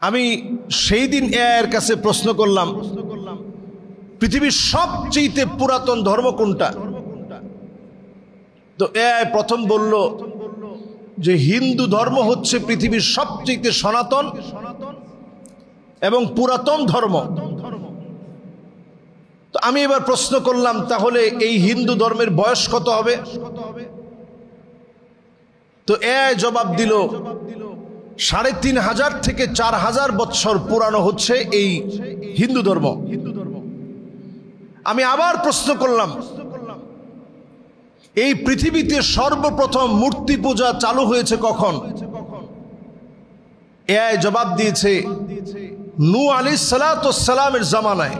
আমি সেই দিন এর কাছে প্রশ্ন করলাম, পৃথিবীর সবচেয়ে পুরাতন ধর্ম কোনটা? তো প্রথম বলল যে হিন্দু ধর্ম হচ্ছে পৃথিবীর সবচেয়ে সনাতন এবং পুরাতন ধর্ম। তো আমি এবার প্রশ্ন করলাম, তাহলে এই হিন্দু ধর্মের বয়স কত হবে? তো জবাব দিল ৩৫০০ থেকে ৪০০০ বছর পুরানো হচ্ছে এই হিন্দু ধর্ম। আমি আবার প্রশ্ন করলাম, এই পৃথিবীতে সর্বপ্রথম মূর্তি পূজা চালু হয়েছে কখন? জবাব দিয়েছে নূহ আলাইহিস সালামের জামানায়।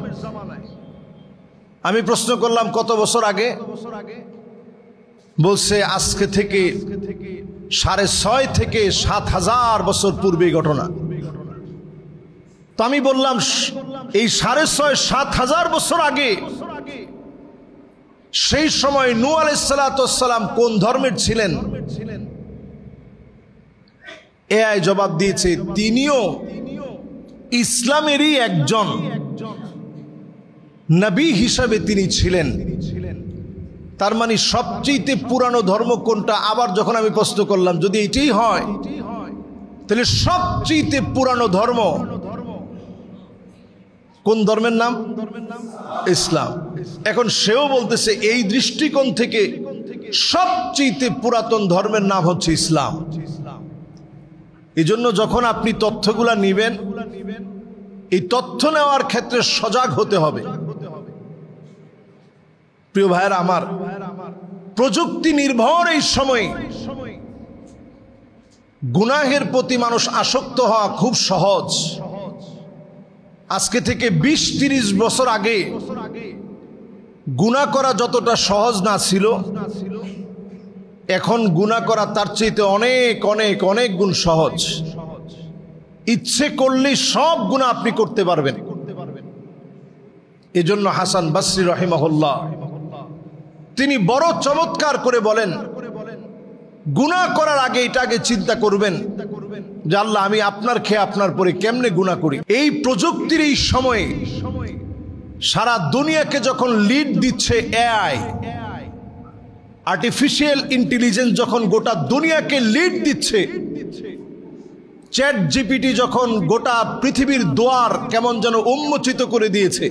আমি প্রশ্ন করলাম কত বছর আগে? বলছে আজকে থেকে ৬৫০ থেকে ৭০০০ বছর পূর্বে ঘটনা। তো আমি বললাম, এই ৬৫০-৭০০০ বছর আগে সেই সময় নূহ আলাইহিস সালাম কোন ধর্মের ছিলেন? জবাব দিয়েছে তিনিও ইসলামেরই একজন নবী হিসাবে তিনি ছিলেন। তার মানে সবচেয়ে পুরানো ধর্ম কোনটা? আবার যখন আমি প্রশ্ন করলাম, যদি এটাই হয় তাহলে সবচেয়ে পুরানো ধর্ম কোন ধর্মের নাম? ইসলাম। এখন সেও বলতেছে এই দৃষ্টিকোণ থেকে সবচেয়ে পুরাতন ধর্মের নাম হচ্ছে ইসলাম। এই জন্য যখন আপনি তথ্যগুলা নিবেন, এই তথ্য নেওয়ার ক্ষেত্রে সজাগ হতে হবে। প্রিয় ভাইয়েরা আমার, প্রযুক্তি নির্ভর এই সময় গুনাহের প্রতি মানুষ আসক্ত হওয়া খুব সহজ। আজকে থেকে ২০-৩০ বছর আগে গুনাহ করা যতটা সহজ না ছিল, এখন গুনাহ করা তার চাইতে অনেক অনেক অনেক গুণ সহজ। ইচ্ছে করলে সব গুনাহ আপনি করতে পারবেন। এজন্য হাসান বসরি রাহিমাহুল্লাহ তিনি বড় চমৎকার করে বলেন, গুনাহ করার আগে এটা আগে চিন্তা করবেন যে আল্লাহ, আমি আপনার খেয়ে আপনার পরে কেমনে গুনাহ করি। এই প্রযুক্তির এই সময়ে সারা দুনিয়াকে যখন লিড দিচ্ছে এআই, আর্টিফিশিয়াল ইন্টেলিজেন্স যখন গোটা দুনিয়াকে লিড দিচ্ছে, চ্যাট জিপিটি যখন গোটা পৃথিবীর দুয়ার কেমন যেন উন্মোচিত করে দিয়েছে,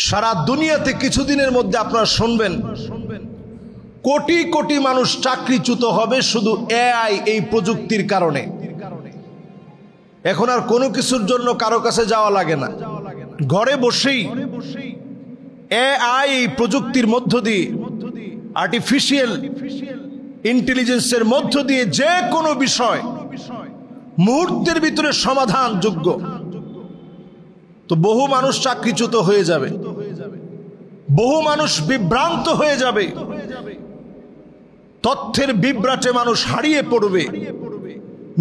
সারা দুনিয়াতে কিছুদিনের মধ্যে আপনারা শুনবেন কোটি কোটি মানুষ চাকরিচ্যুত হবে শুধু এআই, এই প্রযুক্তির কারণে। এখন আর কোনো কিছুর জন্য কারো কাছে যাওয়া লাগে না, ঘরে বসেই এআই, এই প্রযুক্তির মধ্য দিয়ে, আর্টিফিশিয়াল ইন্টেলিজেন্সের মধ্য দিয়ে যে কোনো বিষয় মুহূর্তের ভিতরে সমাধানযোগ্য। তো বহু মানুষ চাকরিচ্যুত হয়ে যাবে, বহু মানুষ বিভ্রান্ত হয়ে যাবে, তথ্যের বিভ্রাটে মানুষ হারিয়ে পড়বে,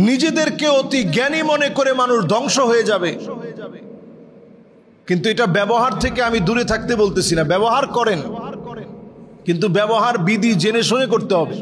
নিজেদেরকে অতি জ্ঞানী মনে করে মানুষ ধ্বংস হয়ে যাবে। কিন্তু এটা ব্যবহার থেকে আমি দূরে থাকতে বলতেছি না, ব্যবহার করেন, কিন্তু ব্যবহার বিধি জেনে শুনে করতে হবে।